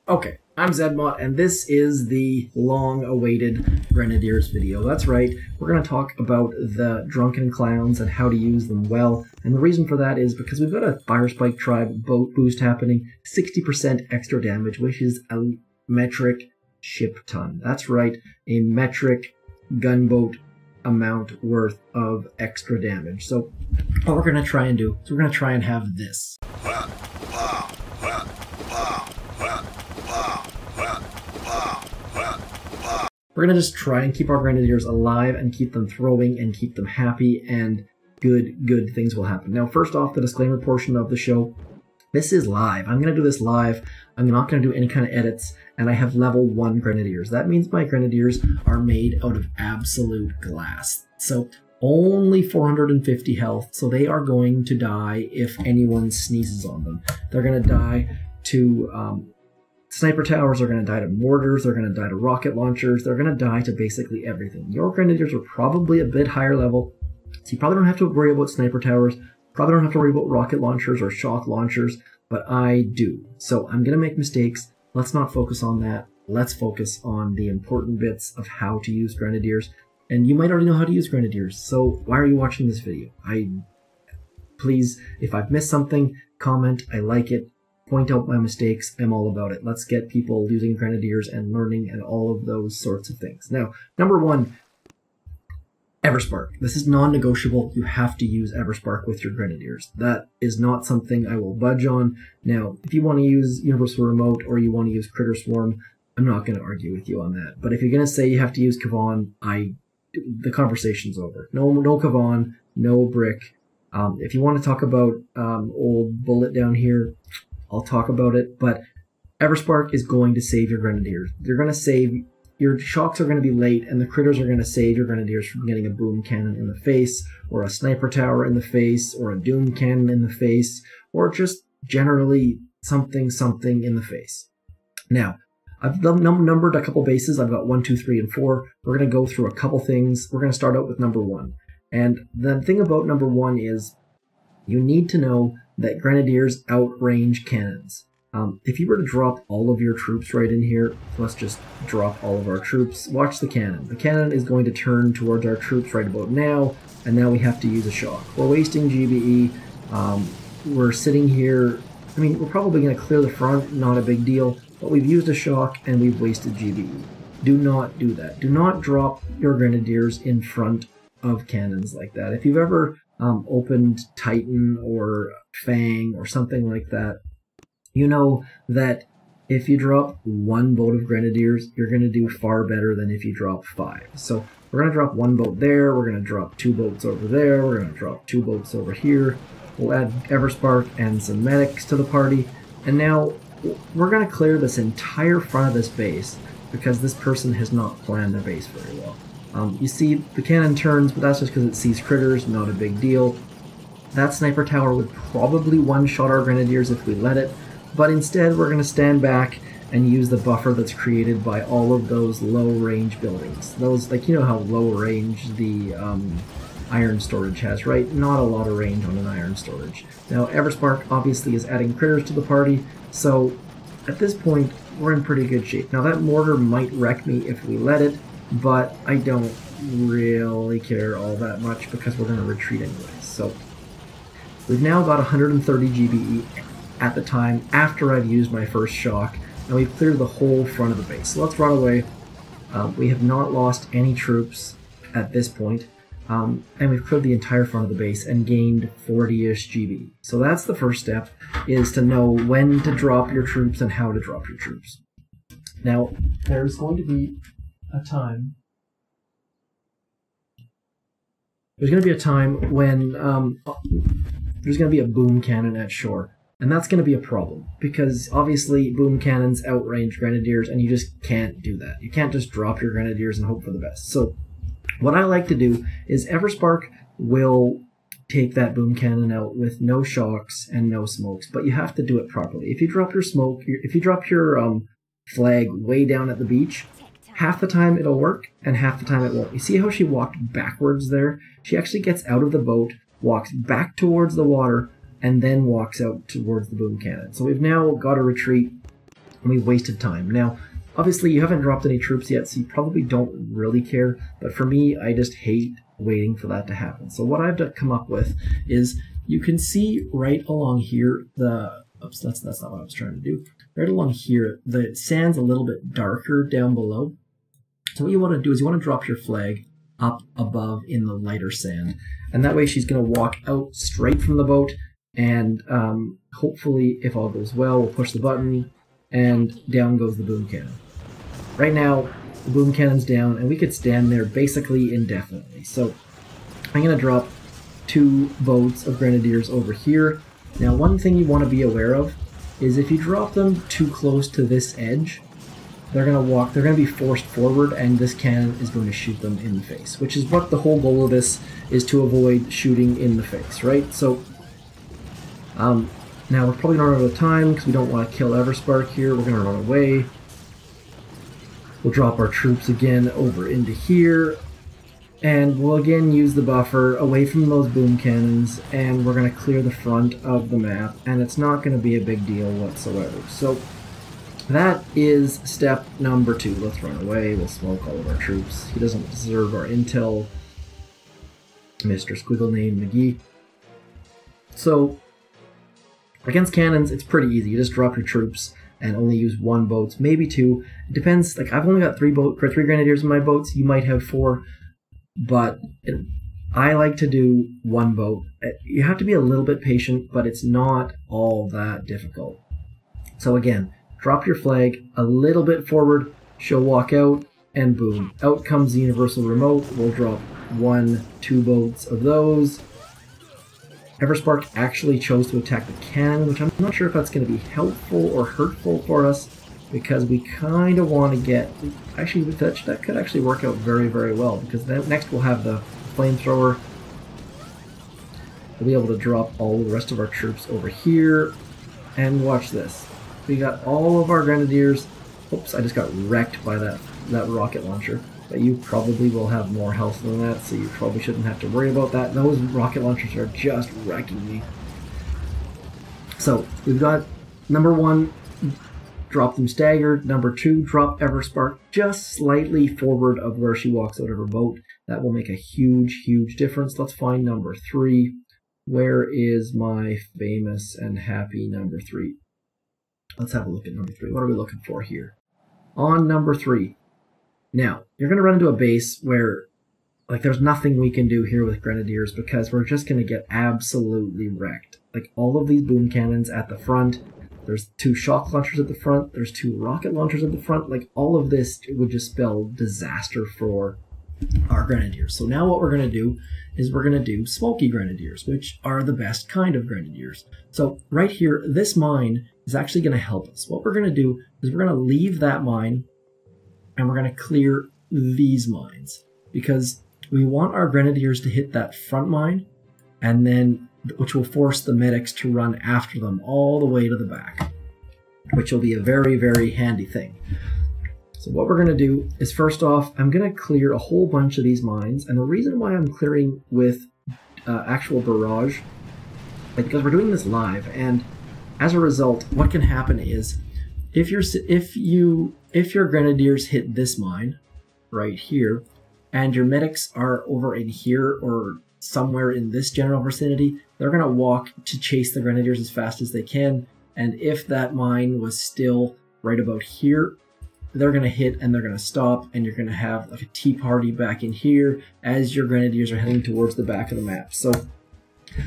Okay, I'm Zedmot, and this is the long-awaited Grenadiers video. That's right, we're going to talk about the Drunken Clowns and how to use them well, and the reason for that is because we've got a Firespike Tribe boat boost happening, 60% extra damage, which is a metric ship ton. That's right, a metric gunboat amount worth of extra damage. So what we're going to try and do is we're going to try and have this. We're going to just try and keep our Grenadiers alive and keep them throwing and keep them happy, and good things will happen. Now, first off, the disclaimer portion of the show. This is live. I'm going to do this live. I'm not going to do any kind of edits, and I have level 1 Grenadiers. That means my Grenadiers are made out of absolute glass. So only 450 health, so they are going to die if anyone sneezes on them. They're going to die to sniper towers, they're going to die to mortars, they're going to die to rocket launchers, they're going to die to basically everything. Your Grenadiers are probably a bit higher level, so you probably don't have to worry about sniper towers, probably don't have to worry about rocket launchers or shock launchers, but I do. So I'm going to make mistakes. Let's not focus on that. Let's focus on the important bits of how to use Grenadiers. And you might already know how to use Grenadiers, so why are you watching this video? Please, if I've missed something, comment, I like it. Point out my mistakes, I'm all about it. Let's get people using Grenadiers and learning and all of those sorts of things. Now, number 1, Everspark. This is non-negotiable. You have to use Everspark with your Grenadiers. That is not something I will budge on. Now, if you want to use Universal Remote or you want to use Critter Swarm, I'm not going to argue with you on that. But if you're going to say you have to use Kavan, the conversation's over. No Kavan, no Brick. If you want to talk about old Bullet down here, I'll talk about it, but Everspark is going to save your Grenadiers. You're going to save, your shocks are going to be late, and the critters are going to save your Grenadiers from getting a boom cannon in the face, or a sniper tower in the face, or a doom cannon in the face, or just generally something in the face. Now, I've numbered a couple bases. I've got 1, 2, 3, and 4. We're going to go through a couple things. We're going to start out with number 1. And the thing about number 1 is you need to know that Grenadiers outrange cannons. If you were to drop all of your troops right in here, let's just drop all of our troops. Watch the cannon. The cannon is going to turn towards our troops right about now, and now we have to use a shock. We're wasting GBE. We're sitting here. I mean, we're probably going to clear the front, not a big deal, but we've used a shock and we've wasted GBE. Do not do that. Do not drop your Grenadiers in front of cannons like that. If you've ever opened Titan or Fang or something like that, you know that if you drop 1 boat of Grenadiers, you're going to do far better than if you drop 5. So we're going to drop 1 boat there, we're going to drop 2 boats over there, we're going to drop 2 boats over here, we'll add Everspark and some medics to the party, and now we're going to clear this entire front of this base because this person has not planned their base very well. You see the cannon turns, but that's just because it sees critters, not a big deal. That sniper tower would probably one-shot our Grenadiers if we let it, but instead we're going to stand back and use the buffer that's created by all of those low-range buildings. Those, like, you know how low-range the iron storage has, right? Not a lot of range on an iron storage. Now, Everspark obviously is adding critters to the party, so at this point, we're in pretty good shape. Now, that mortar might wreck me if we let it, but I don't really care all that much because we're going to retreat anyways. So we've now got 130 GBE at the time after I've used my first shock, and we've cleared the whole front of the base. So let's run away. We have not lost any troops at this point, and we've cleared the entire front of the base and gained 40-ish GBE. So that's the first step, is to know when to drop your troops and how to drop your troops. Now, there's going to be a time. There's going to be a time when there's going to be a boom cannon at shore, and that's going to be a problem because obviously boom cannons outrange Grenadiers, and you just can't do that. You can't just drop your Grenadiers and hope for the best. So what I like to do is Everspark will take that boom cannon out with no shocks and no smokes, but you have to do it properly. If you drop your smoke, if you drop your flag way down at the beach, half the time it'll work and half the time it won't. You see how she walked backwards there? She actually gets out of the boat, walks back towards the water, and then walks out towards the boom cannon. So we've now got to retreat, and we've wasted time. Now, obviously, you haven't dropped any troops yet, so you probably don't really care, but for me, I just hate waiting for that to happen. So what I've come up with is, you can see right along here, oops, that's not what I was trying to do. Right along here, the sand's a little bit darker down below. So what you want to do is you want to drop your flag up above in the lighter sand. And that way she's going to walk out straight from the boat, and hopefully, if all goes well, we'll push the button, and down goes the boom cannon. Right now, the boom cannon's down, and we could stand there basically indefinitely. So I'm going to drop 2 boats of Grenadiers over here. Now, one thing you want to be aware of is if you drop them too close to this edge, they're going to be forced forward, and this cannon is going to shoot them in the face, which is what the whole goal of this is, to avoid shooting in the face, right? So, now we're probably running out of time because we don't want to kill Everspark here. We're going to run away. We'll drop our troops again over into here, and we'll again use the buffer away from those boom cannons, and we're going to clear the front of the map, and it's not going to be a big deal whatsoever. So that is step number 2. Let's run away. We'll smoke all of our troops. He doesn't deserve our intel, Mr. Squiggle Name McGee. So against cannons, it's pretty easy. You just drop your troops and only use 1 boat, maybe 2. It depends. Like, I've only got 3 Grenadiers in my boats. You might have 4. But I like to do 1 boat. You have to be a little bit patient, but it's not all that difficult. So again, drop your flag a little bit forward, she'll walk out, and boom. Out comes the universal remote. We'll drop 1, 2 boats of those. Everspark actually chose to attack the cannon, which I'm not sure if that's going to be helpful or hurtful for us, because we kind of want to get... Actually, that could actually work out very, very well, because then next we'll have the flamethrower. We'll be able to drop all the rest of our troops over here, and watch this. We got all of our Grenadiers. Oops, I just got wrecked by that rocket launcher, but you probably will have more health than that, so you probably shouldn't have to worry about that. Those rocket launchers are just wrecking me. So, we've got number 1, drop them staggered. Number 2, drop Everspark just slightly forward of where she walks out of her boat. That will make a huge, huge difference. Let's find number 3. Where is my famous and happy number 3? Let's have a look at number 3. What are we looking for here? On number 3. Now, you're going to run into a base where, like, there's nothing we can do here with Grenadiers, because we're just going to get absolutely wrecked. Like, all of these boom cannons at the front, there's 2 shock launchers at the front, there's 2 rocket launchers at the front. Like, all of this would just spell disaster for our Grenadiers. So now what we're going to do is we're going to do smoky Grenadiers, which are the best kind of Grenadiers. So right here, this mine is actually going to help us. What we're going to do is we're going to leave that mine, and we're going to clear these mines, because we want our Grenadiers to hit that front mine, and then which will force the medics to run after them all the way to the back, which will be a very, very handy thing. So what we're going to do is, first off, I'm going to clear a whole bunch of these mines, and the reason why I'm clearing with actual barrage is because we're doing this live, and as a result, what can happen is if your Grenadiers hit this mine right here, and your medics are over in here or somewhere in this general vicinity, they're going to walk to chase the Grenadiers as fast as they can, and if that mine was still right about here, they're going to hit and they're going to stop, and you're going to have like a tea party back in here as your Grenadiers are heading towards the back of the map. So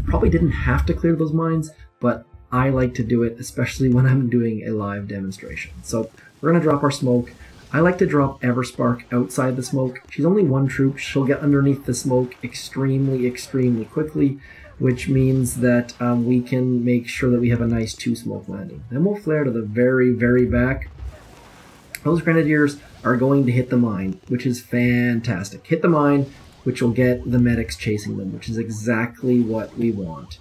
probably didn't have to clear those mines, but I like to do it, especially when I'm doing a live demonstration. So we're going to drop our smoke. I like to drop Everspark outside the smoke. She's only 1 troop. She'll get underneath the smoke extremely, extremely quickly, which means that we can make sure that we have a nice 2 smoke landing. Then we'll flare to the very, very back. Those Grenadiers are going to hit the mine, which is fantastic. Hit the mine, which will get the medics chasing them, which is exactly what we want.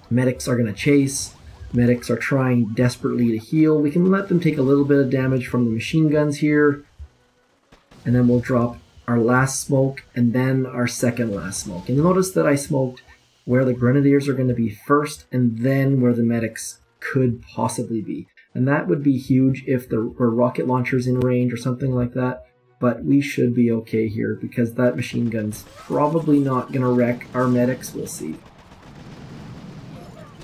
Medics are going to chase. Medics are trying desperately to heal. We can let them take a little bit of damage from the machine guns here. And then we'll drop our last smoke and then our second last smoke. And you'll notice that I smoked where the Grenadiers are going to be first, and then where the medics could possibly be. And that would be huge if there were rocket launchers in range or something like that. But we should be okay here, because that machine gun's probably not going to wreck our medics. We'll see.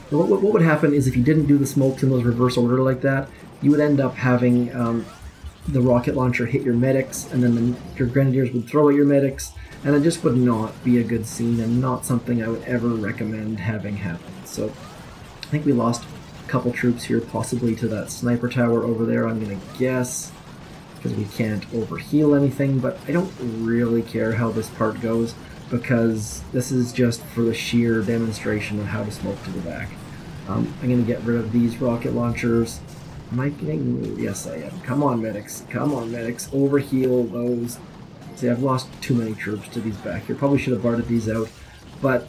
What would happen is if you didn't do the smokes in those reverse order like that, you would end up having the rocket launcher hit your medics, and then your Grenadiers would throw at your medics, and it just would not be a good scene and not something I would ever recommend having happen. So I think we lost a couple troops here, possibly to that sniper tower over there, I'm going to guess, because we can't overheal anything, but I don't really care how this part goes, because this is just for the sheer demonstration of how to smoke to the back. I'm going to get rid of these rocket launchers. Am I getting... Yes, I am. Come on, medics. Come on, medics. Overheal those. See, I've lost too many troops to these back here. Probably should have barred these out, but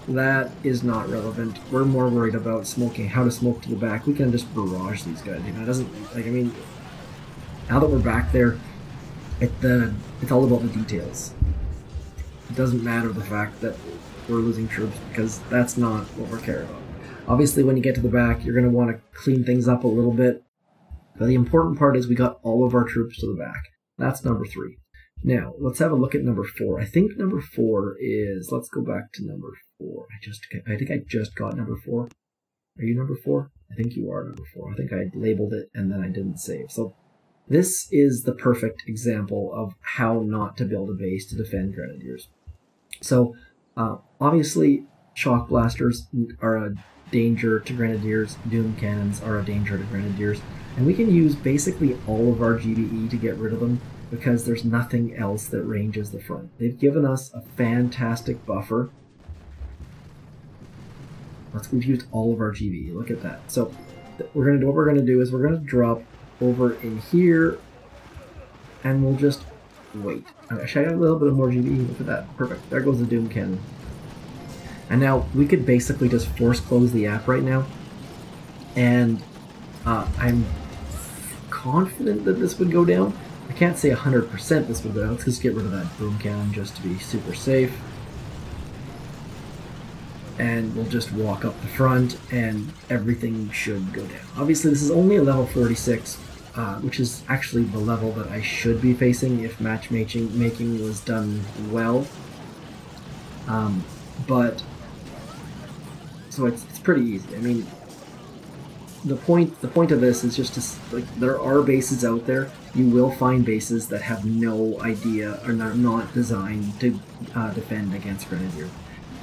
that is not relevant. We're more worried about smoking, how to smoke to the back. We can just barrage these guys. You know, it doesn't... Like, I mean, now that we're back there, it's all about the details. It doesn't matter the fact that we're losing troops, because that's not what we're caring about. Obviously, when you get to the back, you're going to want to clean things up a little bit. But the important part is we got all of our troops to the back. That's number 3. Now, let's have a look at number 4. I think number 4 is... Let's go back to number 4. I think I just got number 4. Are you number 4? I think you are number 4. I think I labeled it and then I didn't save. So this is the perfect example of how not to build a base to defend Grenadiers. So, obviously, shock blasters are a danger to Grenadiers, doom cannons are a danger to Grenadiers, and we can use basically all of our GBE to get rid of them, because there's nothing else that ranges the front. They've given us a fantastic buffer. We've used all of our GBE, look at that. So, what we're going to do is we're going to drop over in here, and we'll just wait. Actually, I got a little bit of more GBE, look at that, perfect. There goes the doom cannon. And now, we could basically just force close the app right now, and I'm confident that this would go down. I can't say 100% this would go down. Let's just get rid of that boom cannon just to be super safe. And we'll just walk up the front, and everything should go down. Obviously, this is only a level 46, which is actually the level that I should be facing if matchmaking was done well. So it's pretty easy. I mean, the point of this is just to, like, there are bases out there. You will find bases that have no idea or are not designed to defend against Grenadier.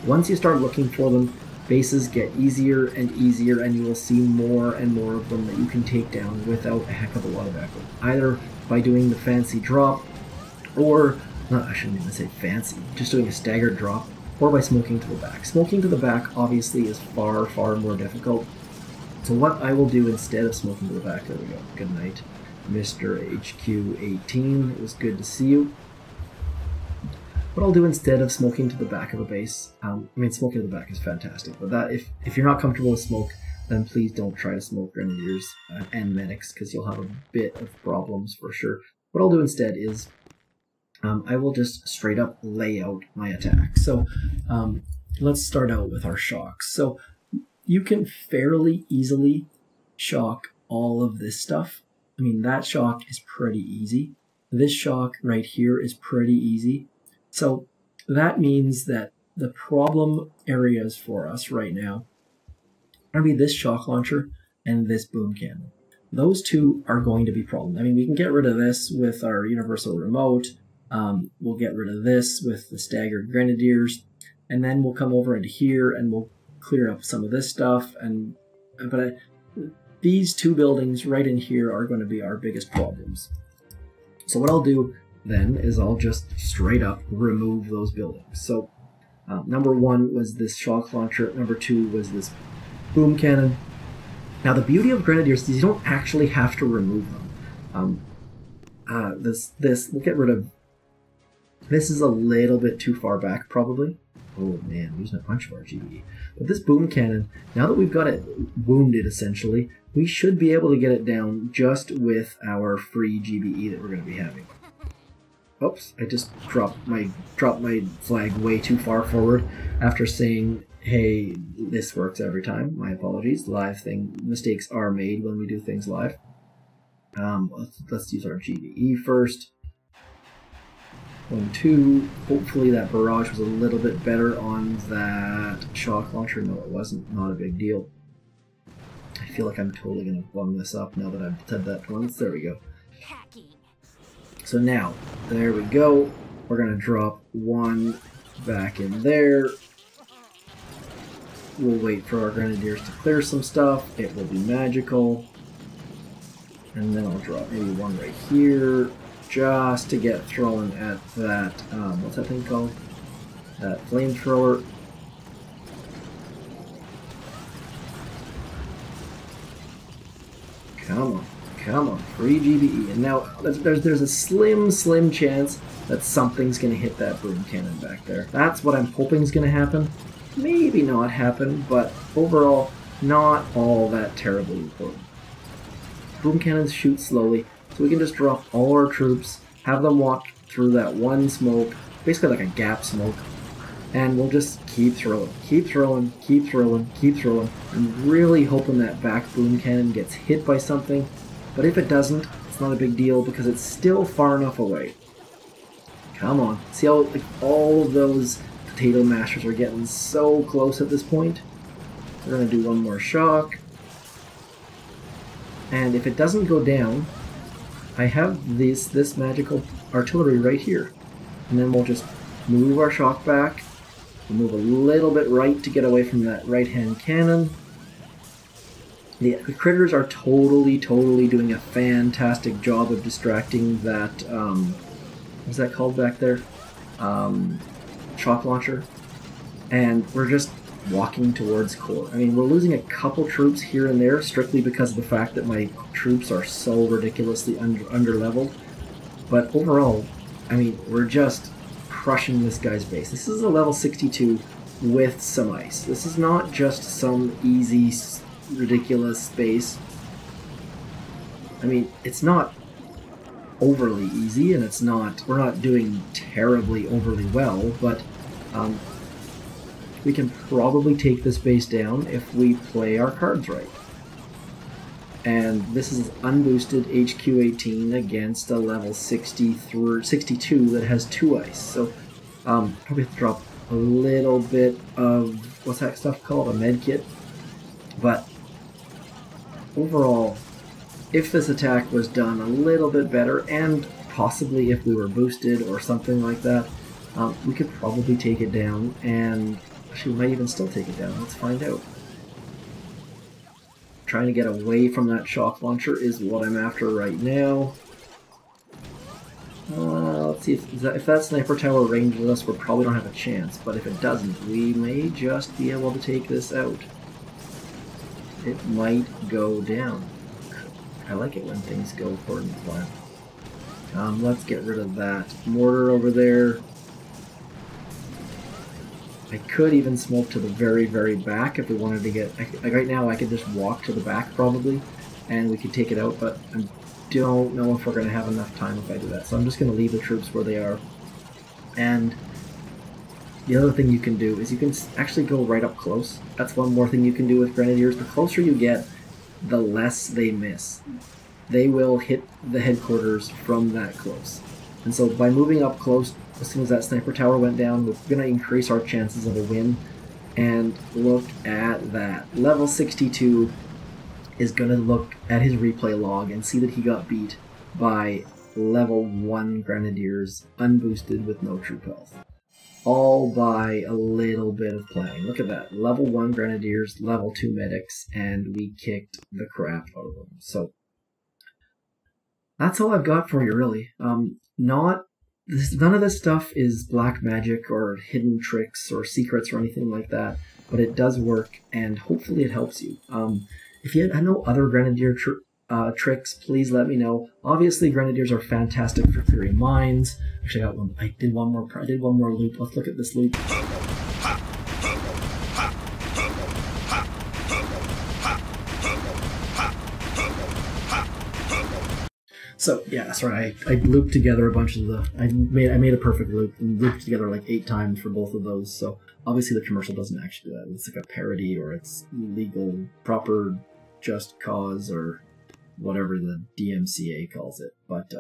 Once you start looking for them, bases get easier and easier, and you will see more and more of them that you can take down without a heck of a lot of effort. Either by doing the fancy drop, or, I shouldn't even say fancy, just doing a staggered drop, or by smoking to the back. Smoking to the back obviously is far, far more difficult. So what I will do instead of smoking to the back, there we go, good night, Mr. HQ18, it was good to see you. What I'll do instead of smoking to the back of a base, smoking to the back is fantastic, but that if you're not comfortable with smoke, then please don't try to smoke Grenadiers and medics, because you'll have a bit of problems for sure. What I'll do instead is I will just straight up lay out my attack. So let's start out with our shocks. So you can fairly easily shock all of this stuff. I mean, that shock is pretty easy. This shock right here is pretty easy. So that means that the problem areas for us right now are going to be this shock launcher and this boom cannon. Those two are going to be problems. I mean, we can get rid of this with our universal remote. We'll get rid of this with the staggered Grenadiers, and then we'll come over into here and we'll clear up some of this stuff. But these two buildings right in here are going to be our biggest problems. So what I'll do then is I'll just straight up remove those buildings. So number 1 was this shock launcher, number 2 was this boom cannon. Now the beauty of Grenadiers is you don't actually have to remove them. We'll get rid of. This is a little bit too far back, probably. Oh man, I'm using a bunch of RGB. But this boom cannon, now that we've got it wounded essentially, we should be able to get it down just with our free GBE that we're going to be having. Oops, I just dropped my flag way too far forward after saying hey, this works every time. My apologies. Mistakes are made when we do things live. Let's use our GBE first. 1, 2. Hopefully that barrage was a little bit better on that shock launcher. No, it wasn't. Not a big deal. I feel like I'm totally going to bum this up now that I've said that once. There we go. So now, there we go. We're going to drop 1 back in there. We'll wait for our Grenadiers to clear some stuff. It will be magical. And then I'll drop maybe 1 right here, just to get thrown at that, what's that thing called? That flamethrower. Come on, free GBE. And now there's a slim chance that something's going to hit that broom cannon back there. That's what I'm hoping is going to happen. Maybe not happen, but overall, not all that terribly important. Broom cannons shoot slowly, so we can just drop all our troops, have them walk through that one smoke, basically like a gap smoke, and we'll just keep throwing, and really hoping that back broom cannon gets hit by something. But if it doesn't, it's not a big deal because it's still far enough away. Come on, see how all of those potato mashers are getting so close at this point? We're going to do 1 more shock. And if it doesn't go down, I have this magical artillery right here. And then we'll just move our shock back. We'll move a little bit right to get away from that right-hand cannon. The critters are totally doing a fantastic job of distracting that, what's that called back there? Shock launcher. And we're just walking towards core. I mean, we're losing a couple troops here and there strictly because of the fact that my troops are so ridiculously under-leveled. But overall, I mean, we're just crushing this guy's base. This is a level 62 with some ice. This is not just some easy, ridiculous base. I mean, it's not overly easy, and we're not doing terribly overly well, but we can probably take this base down if we play our cards right. And this is unboosted HQ18 against a level 62 that has 2 ice. So probably have to drop a little bit of, what's that stuff called? A med kit. But overall, if this attack was done a little bit better, and possibly if we were boosted or something like that, we could probably take it down, and actually we might even still take it down. Let's find out. Trying to get away from that shock launcher is what I'm after right now. Let's see, if that sniper tower ranges us, we probably don't have a chance, but if it doesn't, we may just be able to take this out. It might go down. I like it when things go according to plan. Let's get rid of that mortar over there. I could even smoke to the very back if we wanted to get... right now I could just walk to the back probably, and we could take it out, but I don't know if we're going to have enough time if I do that. So I'm just going to leave the troops where they are. And the other thing you can do is you can actually go right up close. That's one more thing you can do with Grenadiers. The closer you get, the less they miss. They will hit the headquarters from that close. And so by moving up close, as soon as that sniper tower went down, we're going to increase our chances of a win. And look at that. Level 62 is going to look at his replay log and see that he got beat by level 1 Grenadiers, unboosted with no troop health. All by a little bit of playing. Look at that. Level 1 Grenadiers, level 2 medics, and we kicked the crap out of them. So that's all I've got for you, really. None of this stuff is black magic or hidden tricks or secrets or anything like that, but it does work, and hopefully it helps you. If you know other Grenadier tricks, please let me know. Obviously, Grenadiers are fantastic for clearing mines. Actually, I did one more loop. Let's look at this loop. So yeah, sorry, I looped together a bunch of the. I made a perfect loop and looped together like 8 times for both of those. So Obviously, the commercial doesn't actually do that. It's like a parody, or it's legal, proper, just cause, or whatever the DMCA calls it. But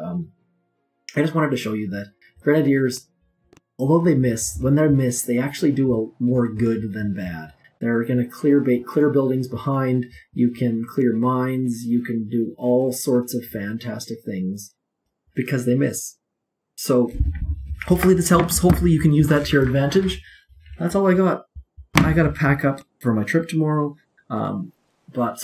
I just wanted to show you that Grenadiers, although they miss, when they miss, they actually do more good than bad. They're going to clear buildings behind, you can clear mines, you can do all sorts of fantastic things because they miss. So hopefully this helps. Hopefully you can use that to your advantage. That's all I got. I got to pack up for my trip tomorrow, so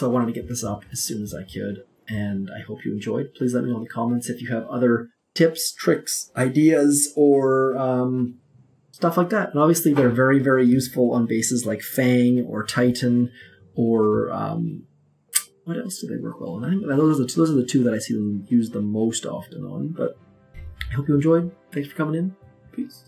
I wanted to get this up as soon as I could, and I hope you enjoyed. Please let me know in the comments if you have other tips, tricks, ideas, or stuff like that. And obviously they're very, very useful on bases like Fang or Titan or what else do they work well on? I think those are the two that I see them used the most often on. But I hope you enjoyed. Thanks for coming in. Peace.